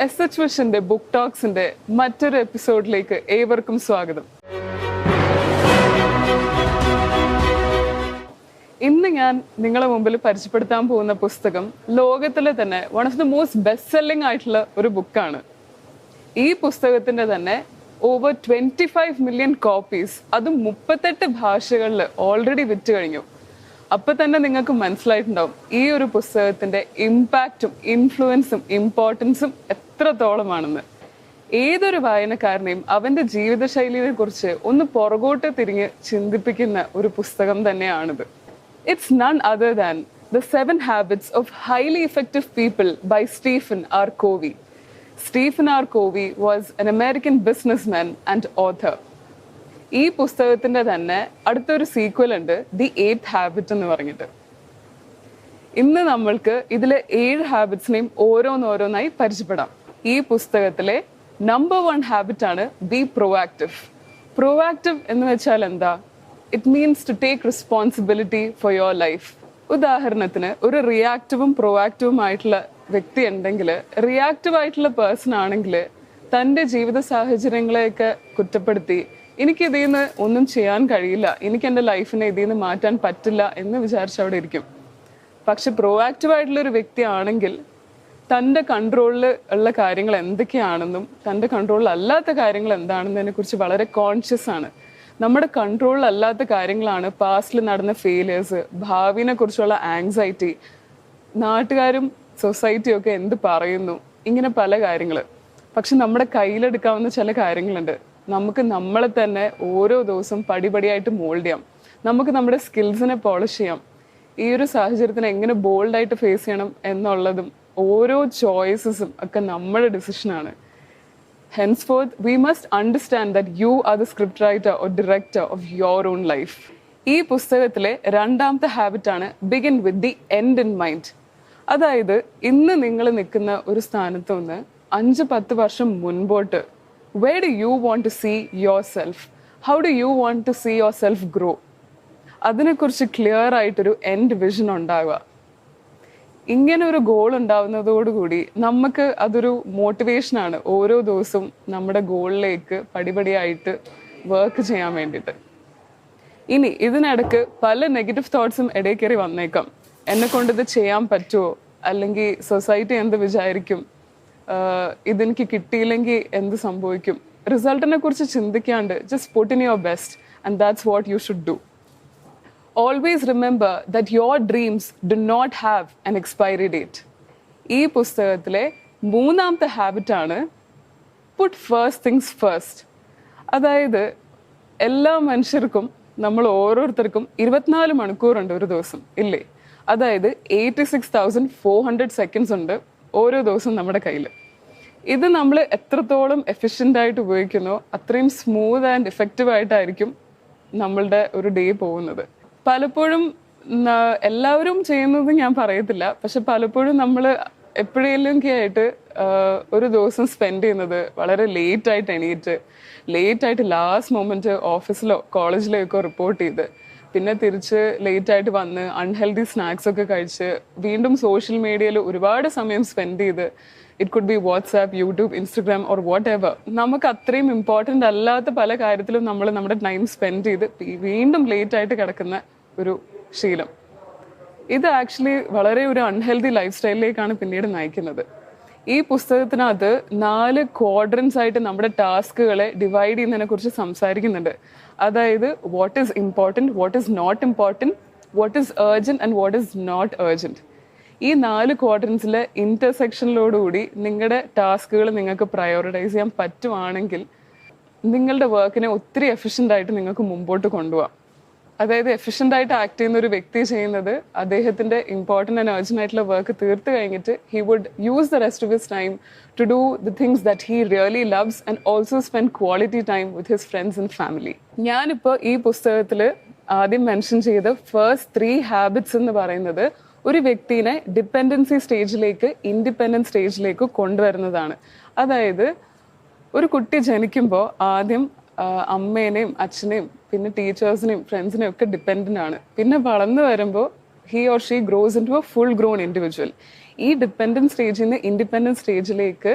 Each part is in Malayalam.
SH വിഷന്റെ ബുക്ക് ടോക്സിന്റെ മറ്റൊരു എപ്പിസോഡിലേക്ക് ഏവർക്കും സ്വാഗതം. ഇന്ന് ഞാൻ നിങ്ങളെ മുമ്പിൽ പരിചയപ്പെടുത്താൻ പോകുന്ന പുസ്തകം ലോകത്തിലെ തന്നെ one of the most best selling ആയിട്ടുള്ള ഒരു ബുക്കാണ്. ഈ പുസ്തകത്തിന്റെ തന്നെ ഓവർ 25 മില്യൺ കോപ്പീസ്, അതും 38 ഭാഷകളിൽ ഓൾറെഡി വിറ്റ് കഴിഞ്ഞു. അപ്പൊ തന്നെ നിങ്ങൾക്ക് മനസ്സിലായിട്ടുണ്ടാവും ഈ ഒരു പുസ്തകത്തിന്റെ ഇമ്പാക്റ്റും ഇൻഫ്ലുവൻസും ഇമ്പോർട്ടൻസും എത്രത്തോളമാണെന്ന്. ഏതൊരു വായനക്കാരനെയും അവന്റെ ജീവിതശൈലിയെ കുറിച്ച് ഒന്ന് പുറകോട്ട് തിരിഞ്ഞ് ചിന്തിപ്പിക്കുന്ന ഒരു പുസ്തകം തന്നെയാണിത്. It's none other than the 7 habits of highly effective people by Stephen R Covey. Stephen R Covey was an American businessman and author. ഈ പുസ്തകത്തിന്റെ തന്നെ അടുത്തൊരു സീക്വൽ ഉണ്ട്, ദി 8th ഹാബിറ്റ് എന്ന് പറഞ്ഞിട്ട്. ഇന്ന് നമ്മൾക്ക് ഇതിലെ 7 ഹാബിറ്റ്സിനെയും ഓരോന്നോരോന്നായി പരിചയപ്പെടാം. ഈ പുസ്തകത്തിലെ നമ്പർ 1 ഹാബിറ്റ് ആണ് ബി പ്രൊആക്റ്റീവ്. പ്രൊആക്റ്റീവ് എന്ന് വെച്ചാൽ എന്താ? It means to take responsibility for your life. ഉദാഹരണത്തിന് ഒരു റിയാക്റ്റീവും പ്രൊആക്റ്റീവും ആയിട്ടുള്ള വ്യക്തി ഉണ്ടെങ്കിൽ, റിയാക്റ്റീവ് ആയിട്ടുള്ള പേഴ്സൺ ആണെങ്കിൽ തൻ്റെ ജീവിത സാഹചര്യങ്ങളെയൊക്കെ കുറ്റപ്പെടുത്തി എനിക്ക് ഇതിൽ നിന്ന് ഒന്നും ചെയ്യാൻ കഴിയില്ല, എനിക്ക് എൻ്റെ ലൈഫിനെ ഇതിൽ നിന്ന് മാറ്റാൻ പറ്റില്ല എന്ന് വിചാരിച്ച് അവിടെ ഇരിക്കും. പക്ഷെ പ്രൊആക്റ്റീവ് ആയിട്ടുള്ള ഒരു വ്യക്തി ആണെങ്കിൽ തൻ്റെ കൺട്രോളിൽ ഉള്ള കാര്യങ്ങൾ എന്തൊക്കെയാണെന്നും തൻ്റെ കൺട്രോളിൽ അല്ലാത്ത കാര്യങ്ങൾ എന്താണെന്നതിനെ കുറിച്ച് വളരെ കോൺഷ്യസ് ആണ്. നമ്മുടെ കൺട്രോളിൽ അല്ലാത്ത കാര്യങ്ങളാണ് പാസ്റ്റിൽ നടന്ന ഫെയിലിയേഴ്സ്, ഭാവിനെ കുറിച്ചുള്ള ആങ്സൈറ്റി, നാട്ടുകാരും സൊസൈറ്റിയും ഒക്കെ എന്ത് പറയുന്നു, ഇങ്ങനെ പല കാര്യങ്ങൾ. പക്ഷെ നമ്മുടെ കയ്യിലെടുക്കാവുന്ന ചില കാര്യങ്ങളുണ്ട്. നമുക്ക് നമ്മളെ തന്നെ ഓരോ ദിവസവും പടിപടിയായിട്ട് മോൾഡ് ചെയ്യാം. നമുക്ക് നമ്മുടെ സ്കിൽസിനെ പോളിഷ് ചെയ്യാം. ഈ ഒരു സാഹചര്യത്തിന് എങ്ങനെ ബോൾഡായിട്ട് ഫേസ് ചെയ്യണം എന്നുള്ളതും ഓരോ ചോയ്സസും ഒക്കെ നമ്മുടെ ഡിസിഷനാണ്. Henceforth, we must understand that you are the scriptwriter or director of your own life. ഈ പുസ്തകത്തിലെ 2ാമത്തെ ഹാബിറ്റാണ് begin with the end in mind. അതായത് ഇന്ന് നിങ്ങൾ നിൽക്കുന്ന ഒരു സ്ഥാനത്ത് നിന്ന് 5-10 വർഷം മുൻപോട്ട് where do you want to see yourself? How do you want to see yourself grow? അതിനെക്കുറിച്ച് ക്ലിയർ ആയിട്ടൊരു എൻഡ് വിഷൻ ഉണ്ടാവുക. ഇങ്ങനെ ഒരു ഗോൾ ഉണ്ടാവുന്നതോടുകൂടി നമുക്ക് അതൊരു മോട്ടിവേഷനാണ് ഓരോ ദിവസവും നമ്മുടെ ഗോളിലേക്ക് പടിപടിയായിട്ട് വർക്ക് ചെയ്യാൻ വേണ്ടിയിട്ട്. ഇനി ഇതിനിടക്ക് പല നെഗറ്റീവ് തോട്ട്സും ഇടയിൽ കയറി വന്നേക്കാം. എന്നെ കൊണ്ട് ഇത് ചെയ്യാൻ പറ്റുമോ, അല്ലെങ്കിൽ സൊസൈറ്റി എന്ത് വിചാരിക്കും, ഇതെനിക്ക് കിട്ടിയില്ലെങ്കിൽ എന്ത് സംഭവിക്കും. റിസൾട്ടിനെ കുറിച്ച് ചിന്തിക്കാണ്ട് just put in your best and that's what you should do. Always remember that your dreams do not have an expiry date. ഈ പുസ്തകത്തിലെ 3ാമത്തെ ഹാബിറ്റാണ് put first things first. അതായത് എല്ലാ മനുഷ്യർക്കും, നമ്മൾ ഓരോരുത്തർക്കും 24 മണിക്കൂറുണ്ട് ഒരു ദിവസം, ഇല്ലേ? അതായത് 86,400 സെക്കൻഡ്സ് ഉണ്ട് ഓരോ ദിവസവും നമ്മുടെ കയ്യിൽ. ഇത് നമ്മൾ എത്രത്തോളം എഫിഷ്യൻ്റ് ആയിട്ട് ഉപയോഗിക്കുന്നോ അത്രയും സ്മൂത്ത് ആൻഡ് ഇഫക്റ്റീവ് ആയിട്ടായിരിക്കും നമ്മളുടെ ഒരു ഡേ പോകുന്നത്. പലപ്പോഴും എല്ലാവരും ചെയ്യുന്നത് ഞാൻ പറയത്തില്ല, പക്ഷെ പലപ്പോഴും നമ്മൾ എപ്പോഴെങ്കിലുമൊക്കെ ആയിട്ട് ഒരു ദിവസം സ്പെൻഡ് ചെയ്യുന്നത് വളരെ ലേറ്റായിട്ട് എണീറ്റ്, ലേറ്റായിട്ട് ലാസ്റ്റ് മൊമെന്റ് ഓഫീസിലോ കോളേജിലോ ഒക്കെ റിപ്പോർട്ട് ചെയ്ത്, പിന്നെ തിരിച്ച് ലേറ്റായിട്ട് വന്ന് അൺഹെൽത്തി സ്നാക്സ് ഒക്കെ കഴിച്ച് വീണ്ടും സോഷ്യൽ മീഡിയയിൽ ഒരുപാട് സമയം സ്പെൻഡ് ചെയ്ത്, it could be WhatsApp, YouTube, Instagram or what ever, നമുക്ക് അത്രയും ഇമ്പോർട്ടൻ്റ് അല്ലാത്ത പല കാര്യത്തിലും നമ്മൾ നമ്മുടെ ടൈം സ്പെൻഡ് ചെയ്ത് വീണ്ടും ലേറ്റായിട്ട് കിടക്കുന്ന ഒരു ശീലം. ഇത് ആക്ച്വലി വളരെ ഒരു അൺഹെൽത്തി ലൈഫ് സ്റ്റൈലിലേക്കാണ് പിന്നീട് നയിക്കുന്നത്. ഈ പുസ്തകത്തിനകത്ത് 4 ക്വാഡ്രൻസ് ആയിട്ട് നമ്മുടെ ടാസ്കുകളെ ഡിവൈഡ് ചെയ്യുന്നതിനെ കുറിച്ച് സംസാരിക്കുന്നുണ്ട്. അതായത് what is important, what is not important, what is urgent and what is not urgent. ഈ 4 ക്വാഡ്രൻസിലെ ഇന്റർസെക്ഷനിലോടുകൂടി നിങ്ങളുടെ ടാസ്കുകൾ നിങ്ങൾക്ക് പ്രയോറിറ്റൈസ് ചെയ്യാൻ പറ്റുവാണെങ്കിൽ നിങ്ങളുടെ വർക്കിനെ ഒത്തിരി എഫിഷ്യൻ്റ് ആയിട്ട് നിങ്ങൾക്ക് മുമ്പോട്ട് കൊണ്ടുപോകാം. അതായത് എഫിഷ്യൻ്റ് ആയിട്ട് ആക്ട് ചെയ്യുന്ന ഒരു വ്യക്തി ചെയ്യുന്നത് അദ്ദേഹത്തിൻ്റെ ഇമ്പോർട്ടൻ്റ് ആൻഡ് അർജന്റ് ആയിട്ടുള്ള വർക്ക് തീർത്ത് കഴിഞ്ഞിട്ട് he would use the rest of his time to do the things that he really loves and also spend quality time with his friends and family. ഞാനിപ്പോൾ ഈ പുസ്തകത്തിൽ ആദ്യം മെൻഷൻ ചെയ്ത ഫസ്റ്റ് 3 ഹാബിറ്റ്സ് എന്ന് പറയുന്നത് ഒരു വ്യക്തിനെ ഡിപ്പെൻഡൻസി സ്റ്റേജിലേക്ക് ഇൻഡിപെൻഡൻസ് സ്റ്റേജിലേക്ക് കൊണ്ടുവരുന്നതാണ്. അതായത് ഒരു കുട്ടി ജനിക്കുമ്പോൾ ആദ്യം അമ്മേനെയും അച്ഛനെയും പിന്നെ ടീച്ചേഴ്സിനെയും ഫ്രണ്ട്സിനെയും ഒക്കെ ഡിപ്പെൻഡൻ്റ് ആണ്. പിന്നെ വളർന്നു വരുമ്പോൾ he or she grows into a full grown individual. ഈ ഡിപ്പെൻഡൻസ് സ്റ്റേജിൽ നിന്ന് ഇൻഡിപെൻഡൻസ് സ്റ്റേജിലേക്ക്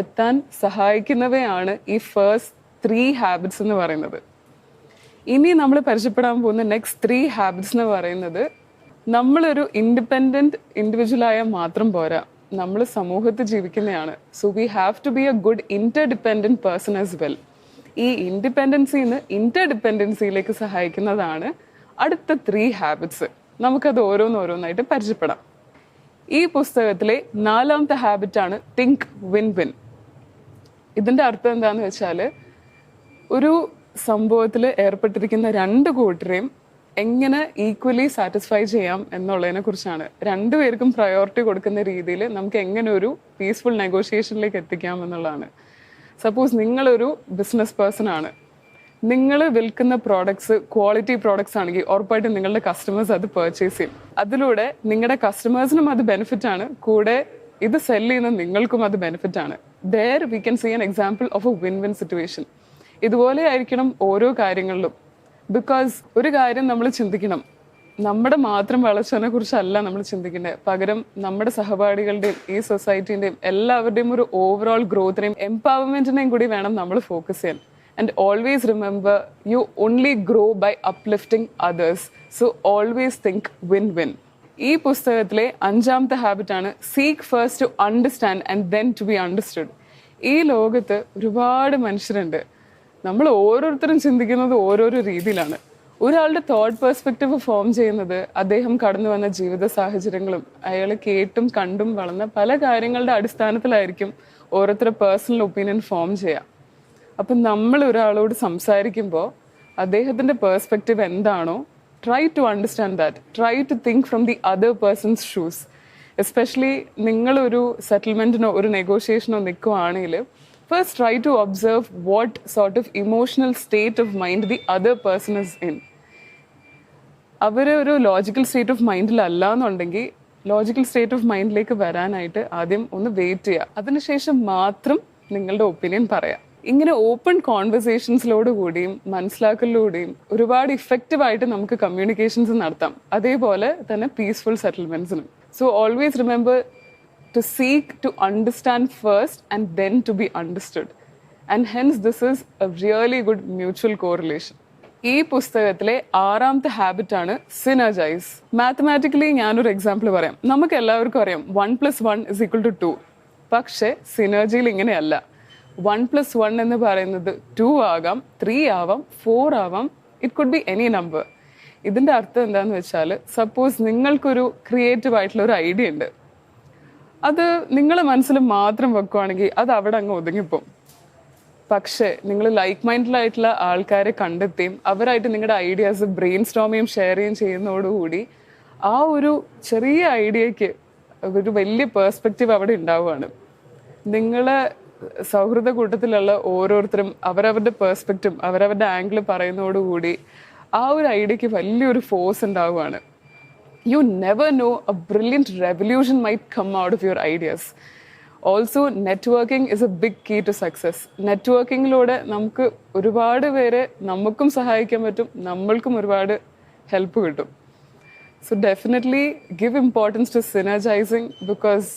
എത്താൻ സഹായിക്കുന്നവയാണ് ഈ ഫസ്റ്റ് 3 ഹാബിറ്റ്സ് എന്ന് പറയുന്നത്. ഇനി നമ്മൾ പരിചയപ്പെടാൻ പോകുന്ന നെക്സ്റ്റ് 3 ഹാബിറ്റ്സ് എന്ന് പറയുന്നത്, നമ്മളൊരു ഇൻഡിപെൻഡന്റ് ഇൻഡിവിജ്വലായാൽ മാത്രം പോരാ, നമ്മൾ സമൂഹത്തിൽ ജീവിക്കുന്നതാണ്. So we have to be a good interdependent person as well. ഈ ഇൻഡിപെൻഡൻസിന്ന് ഇന്റർഡിപെൻഡൻസിയിലേക്ക് സഹായിക്കുന്നതാണ് അടുത്ത 3 ഹാബിറ്റ്സ്. നമുക്കത് ഓരോന്നോരോന്നായിട്ട് പരിചയപ്പെടാം. ഈ പുസ്തകത്തിലെ 4ാമത്തെ ഹാബിറ്റാണ് തിങ്ക് വിൻ വിൻ. ഇതിന്റെ അർത്ഥം എന്താന്ന് വെച്ചാൽ, ഒരു സംഭവത്തിൽ ഏർപ്പെട്ടിരിക്കുന്ന 2 കൂട്ടരെയും എങ്ങനെ ഈക്വലി സാറ്റിസ്ഫൈ ചെയ്യാം എന്നുള്ളതിനെ കുറിച്ചാണ്. 2 പേർക്കും പ്രയോറിറ്റി കൊടുക്കുന്ന രീതിയിൽ നമുക്ക് എങ്ങനെ ഒരു പീസ്ഫുൾ നെഗോഷിയേഷനിലേക്ക് എത്തിക്കാം എന്നുള്ളതാണ്. സപ്പോസ് നിങ്ങളൊരു ബിസിനസ് പേഴ്സൺ ആണ്, നിങ്ങൾ വിൽക്കുന്ന പ്രോഡക്ട്സ് ക്വാളിറ്റി പ്രോഡക്ട്സ് ആണെങ്കിൽ ഉറപ്പായിട്ടും നിങ്ങളുടെ കസ്റ്റമേഴ്സ് അത് പർച്ചേസ് ചെയ്യും. അതിലൂടെ നിങ്ങളുടെ കസ്റ്റമേഴ്സിനും അത് ബെനിഫിറ്റ് ആണ്, കൂടെ ഇത് സെല് ചെയ്യുന്ന നിങ്ങൾക്കും അത് ബെനിഫിറ്റ് ആണ്. There we can see an example of a win win situation. ഇതുപോലെ ആയിരിക്കണം ഓരോ കാര്യങ്ങളിലും. ബിക്കോസ് ഒരു കാര്യം നമ്മൾ ചിന്തിക്കണം, നമ്മുടെ മാത്രം വളർച്ചയെ കുറിച്ചല്ല നമ്മൾ ചിന്തിക്കേണ്ടത്, പകരം നമ്മുടെ സഹപാഠികളുടെയും ഈ സൊസൈറ്റിന്റെയും എല്ലാവരുടെയും ഒരു ഓവറോൾ ഗ്രോത്തിനെയും എംപവർമെന്റിനെയും കൂടി വേണം നമ്മൾ ഫോക്കസ് ചെയ്യാൻ. And always remember, you only grow by uplifting others. So always think win-win. ഈ പുസ്തകത്തിലെ 5ാമത്തെ ഹാബിറ്റാണ് seek first to understand and then to be understood. ഈ ലോകത്ത് ഒരുപാട് മനുഷ്യരുണ്ട്. നമ്മൾ ഓരോരുത്തരും ചിന്തിക്കുന്നത് ഓരോരോ രീതിയിലാണ്. ഒരാളുടെ തോട്ട് പെർസ്പെക്റ്റീവ് ഫോം ചെയ്യുന്നത് അദ്ദേഹം കടന്നു വന്ന ജീവിത സാഹചര്യങ്ങളും അയാൾ കേട്ടും കണ്ടും വളർന്ന പല കാര്യങ്ങളുടെ അടിസ്ഥാനത്തിലായിരിക്കും ഓരോരുത്തരുടെ പേഴ്സണൽ ഒപ്പീനിയൻ ഫോം ചെയ്യുക. അപ്പം നമ്മൾ ഒരാളോട് സംസാരിക്കുമ്പോൾ അദ്ദേഹത്തിൻ്റെ പേഴ്സ്പെക്റ്റീവ് എന്താണോ, try to understand that, try to think from the other person's shoes. Especially നിങ്ങളൊരു സെറ്റിൽമെൻറ്റിനോ ഒരു നെഗോഷിയേഷനോ നിൽക്കുകയാണെങ്കിൽ, first try to observe what sort of emotional state of mind the other person is in. അവർ ഒരു ലോജിക്കൽ സ്റ്റേറ്റ് ഓഫ് മൈൻഡിലല്ല എന്നുണ്ടെങ്കിൽ ലോജിക്കൽ സ്റ്റേറ്റ് ഓഫ് മൈൻഡിലേക്ക് വരാനായിട്ട് ആദ്യം ഒന്ന് വെയിറ്റ് ചെയ്യുക. അതിനുശേഷം മാത്രം നിങ്ങളുടെ ഒപ്പീനിയൻ പറയാം. ഇങ്ങനെ ഓപ്പൺ കോൺവെർസേഷൻസിലോട് കൂടിയും മനസ്സിലാക്കലിലൂടെയും ഒരുപാട് ഇഫക്റ്റീവായിട്ട് നമുക്ക് കമ്മ്യൂണിക്കേഷൻസ് നടത്താം. അതേപോലെ തന്നെ പീസ്ഫുൾ സെറ്റിൽമെന്റ്സിനും. So always remember to seek to understand first and then to be understood. And hence this is a really good mutual correlation. ഈ പുസ്തകത്തിലെ 6ാമത്തെ ഹാബിറ്റാണ് സിനർജൈസ്. മാത്തമാറ്റിക്കലി ഞാനൊരു എക്സാമ്പിൾ പറയാം. നമുക്ക് എല്ലാവർക്കും അറിയാം 1+1 = 2. പക്ഷെ സിനർജിയിൽ ഇങ്ങനെയല്ല. 1+1 എന്ന് പറയുന്നത് 2 ആകാം, 3 ആവാം, 4 ആവാം. It could be any number. ഇതിന്റെ അർത്ഥം എന്താന്ന് വെച്ചാൽ, സപ്പോസ് നിങ്ങൾക്കൊരു ക്രിയേറ്റീവ് ആയിട്ടുള്ള ഒരു ഐഡിയ ഉണ്ട്, അത് നിങ്ങളെ മനസ്സിൽ മാത്രം വെക്കുവാണെങ്കിൽ അത് അവിടെ അങ്ങ് ഒതുങ്ങിപ്പോവും. പക്ഷേ നിങ്ങൾ ലൈക്ക് മൈൻഡിലായിട്ടുള്ള ആൾക്കാരെ കണ്ടെത്തിയും അവരായിട്ട് നിങ്ങളുടെ ഐഡിയാസ് ബ്രെയിൻ സ്റ്റോമിയും ഷെയർ ചെയ്യുകയും ചെയ്യുന്നതോടുകൂടി ആ ഒരു ചെറിയ ഐഡിയക്ക് ഒരു വലിയ പേഴ്സ്പെക്റ്റീവ് അവിടെ ഉണ്ടാവുകയാണ്. നിങ്ങളെ സൗഹൃദ കൂട്ടത്തിലുള്ള ഓരോരുത്തരും അവരവരുടെ പേഴ്സ്പെക്റ്റീവ് അവരവരുടെ ആംഗിൾ പറയുന്നതോടുകൂടി ആ ഒരു ഐഡിയക്ക് വലിയൊരു ഫോഴ്സ് ഉണ്ടാവുകയാണ്. You never know, a brilliant revolution might come out of your ideas. Also networking is a big key to success. നെറ്റ്വർക്കിങ്ങിലൂടെ നമുക്ക് ഒരുപാട് പേരെ നമുക്കും സഹായിക്കാൻ പറ്റും, നമ്മൾക്കും ഒരുപാട് ഹെൽപ്പ് കിട്ടും. So definitely give importance to synergising, because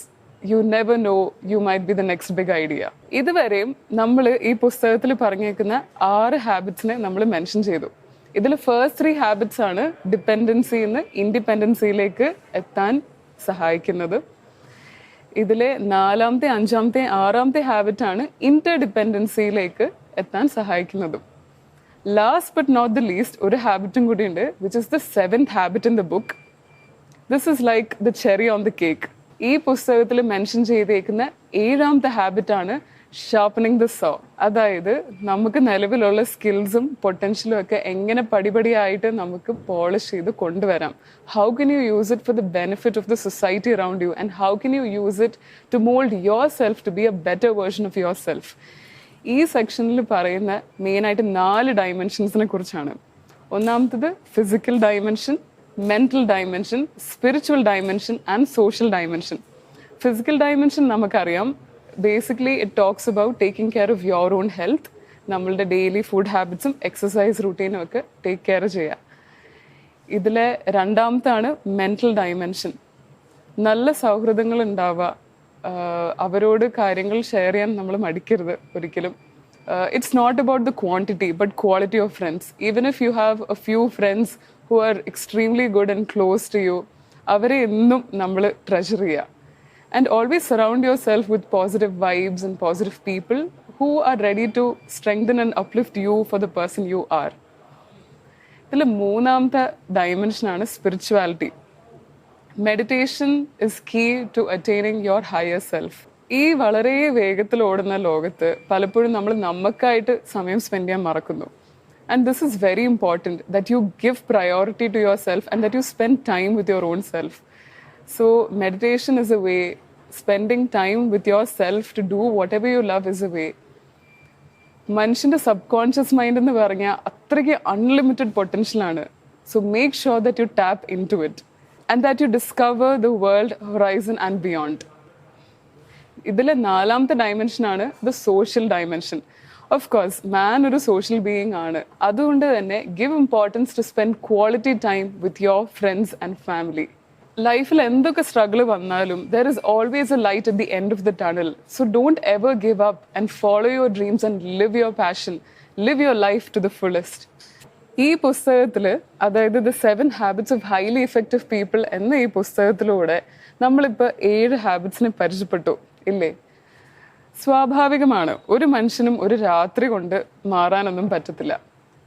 you never know, you might be the next big idea. ഇതുവരെയും നമ്മൾ ഈ പുസ്തകത്തിൽ പറഞ്ഞേക്കുന്ന 6 ഹാബിറ്റ്സിനെ നമ്മൾ മെൻഷൻ ചെയ്തു. ഇതിൽ ഫസ്റ്റ് 3 ഹാബിറ്റ്സ് ആണ് ഡിപ്പെൻഡൻസിന്ന് ഇൻഡിപെൻഡൻസിയിലേക്ക് എത്താൻ സഹായിക്കുന്നത്. ഇതിലെ 4ാമത്തെ 5ാമത്തെ 6ാമത്തെ ഹാബിറ്റാണ് ഇന്റർഡിപെൻഡൻസിയിലേക്ക് എത്താൻ സഹായിക്കുന്നതും. Last but not the least ഒരു ഹാബിറ്റും കൂടി ഉണ്ട്, which is the 7th habit in the book. This is like the cherry on the cake. ഈ പുസ്തകത്തിൽ മെൻഷൻ ചെയ്തേക്കുന്ന 7ാമത്തെ ഹാബിറ്റാണ് ഷാർപ്പനിങ് ദ സോ. അതായത് നമുക്ക് നിലവിലുള്ള സ്കിൽസും പൊട്ടൻഷ്യലും ഒക്കെ എങ്ങനെ പടിപടിയായിട്ട് നമുക്ക് പോളിഷ് ചെയ്ത് കൊണ്ടുവരാം. How can you use it for the benefit of the society around you, and how can you use it to mould yourself to be a better version of yourself. ഈ സെക്ഷനിൽ പറയുന്ന മെയിനായിട്ട് 4 ഡയമെൻഷൻസിനെ കുറിച്ചാണ്. ഒന്നാമത്തത് physical dimension, mental dimension, spiritual dimension and social dimension. Physical dimension നമുക്കറിയാം, basically it talks about taking care of your own health. നമ്മളുടെ ഡെയിലി ഫുഡ് ഹാബിറ്റ്സും എക്സസൈസ് റൂട്ടീനും ഒക്കെ ടേക്ക് കെയർ ചെയ്യുക. ഇതിലെ 2ാമത്താണ് മെന്റൽ ഡയമെൻഷൻ. നല്ല സൗഹൃദങ്ങൾ ഉണ്ടാവുക, അവരോട് കാര്യങ്ങൾ ഷെയർ ചെയ്യാൻ നമ്മൾ മടിക്കരുത് ഒരിക്കലും. It's not about the quantity but quality of friends. Even if you have a few friends who are extremely good and close to you, അവരെ എന്നും നമ്മൾ ട്രഷർ ചെയ്യുക. And always surround yourself with positive vibes and positive people who are ready to strengthen and uplift you for the person you are. ഇതിൽ മൂന്നാമത്തെ ഡയമെൻഷനാണ് spirituality. Meditation is key to attaining your higher self. ഈ വളരെ വേഗത്തിൽ ഓടുന്ന ലോകത്ത് പലപ്പോഴും നമ്മൾ നമുക്കായിട്ട് സമയം സ്പെൻഡ് ചെയ്യാൻ മറക്കുന്നു. And this is very important that you give priority to yourself and that you spend time with your own self. So meditation is a way, spending time with yourself to do whatever you love is a way. മനുഷ്യൻ്റെ സബ് കോൺഷ്യസ് മൈൻഡ് എന്ന് പറഞ്ഞാൽ അത്രയ്ക്ക് അൺലിമിറ്റഡ് പൊട്ടൻഷ്യലാണ്. So make sure that you tap into it and that you discover the world horizon and beyond. ഇതിലെ നാലാമത്തെ ഡയമെൻഷനാണ് the social dimension. Of course man ഒരു സോഷ്യൽ ബീയിങ് ആണ്. അതുകൊണ്ട് തന്നെ give importance to spend quality time with your friends and family. ലൈഫിൽ എന്തൊക്കെ സ്ട്രഗിൾ വന്നാലും there is always a light at the end of the tunnel. So don't ever give up and follow your dreams and live your passion, live your life to the fullest. ഈ പുസ്തകത്തിൽ, അതായത് the 7 habits of highly effective people എന്ന ഈ പുസ്തകത്തിലൂടെ നമ്മളിപ്പോൾ 7 ഹാബിറ്റ്സിനെ പരിചയപ്പെട്ടു ഇല്ലേ? സ്വാഭാവികമാണ്, ഒരു മനുഷ്യനും ഒരു രാത്രി കൊണ്ട് മാറാനൊന്നും പറ്റത്തില്ല.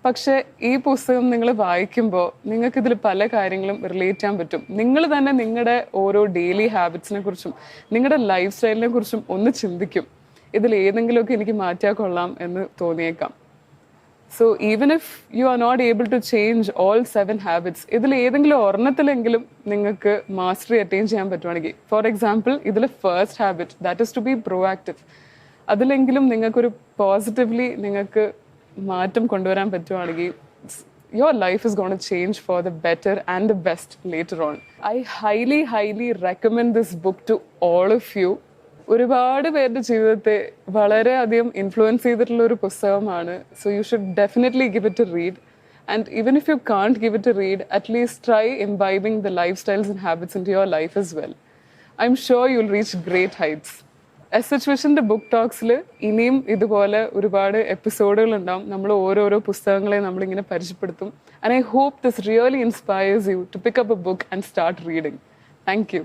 പക്ഷേ ഈ പുസ്തകം നിങ്ങൾ വായിക്കുമ്പോൾ നിങ്ങൾക്കിതിൽ പല കാര്യങ്ങളും റിലേറ്റ് ചെയ്യാൻ പറ്റും. നിങ്ങൾ തന്നെ നിങ്ങളുടെ ഓരോ ഡെയിലി ഹാബിറ്റ്സിനെ കുറിച്ചും നിങ്ങളുടെ ലൈഫ് സ്റ്റൈലിനെ കുറിച്ചും ഒന്ന് ചിന്തിക്കും. ഇതിൽ ഏതെങ്കിലുമൊക്കെ എനിക്ക് മാറ്റിയാൽ കൊള്ളാം എന്ന് തോന്നിയേക്കാം. So even if you are not able to change all 7 habits, ഇതിൽ ഏതെങ്കിലും ഒരെണ്ണത്തിലെങ്കിലും നിങ്ങൾക്ക് മാസ്റ്ററി അറ്റൈൻ ചെയ്യാൻ പറ്റുവാണെങ്കിൽ, ഫോർ എക്സാമ്പിൾ ഇതിൽ first habit that is to be proactive, അതിലെങ്കിലും നിങ്ങൾക്കൊരു പോസിറ്റീവ്ലി നിങ്ങൾക്ക് മാറ്റം കൊണ്ടുവരാൻ പറ്റുവാണെങ്കിൽ your life is going to change for the better and the best later on. I highly recommend this book to all of you. ഒരുപാട് പേരുടെ ജീവിതത്തെ വളരെയധികം ഇൻഫ്ലുവൻസ് ചെയ്തിട്ടുള്ള ഒരു പുസ്തകമാണ്. So you should definitely give it a read. And even if you can't give it a read, at least try imbibing the lifestyles and habits into your life as well. I am sure you will reach great heights. SH വിഷൻ്റെ ബുക്ക് ടോക്സിൽ ഇനിയും ഇതുപോലെ ഒരുപാട് എപ്പിസോഡുകൾ ഉണ്ടാവും. നമ്മൾ ഓരോരോ പുസ്തകങ്ങളെ നമ്മളിങ്ങനെ പരിചയപ്പെടുത്തും. And I hope this really inspires you to pick up a book and start reading. Thank you.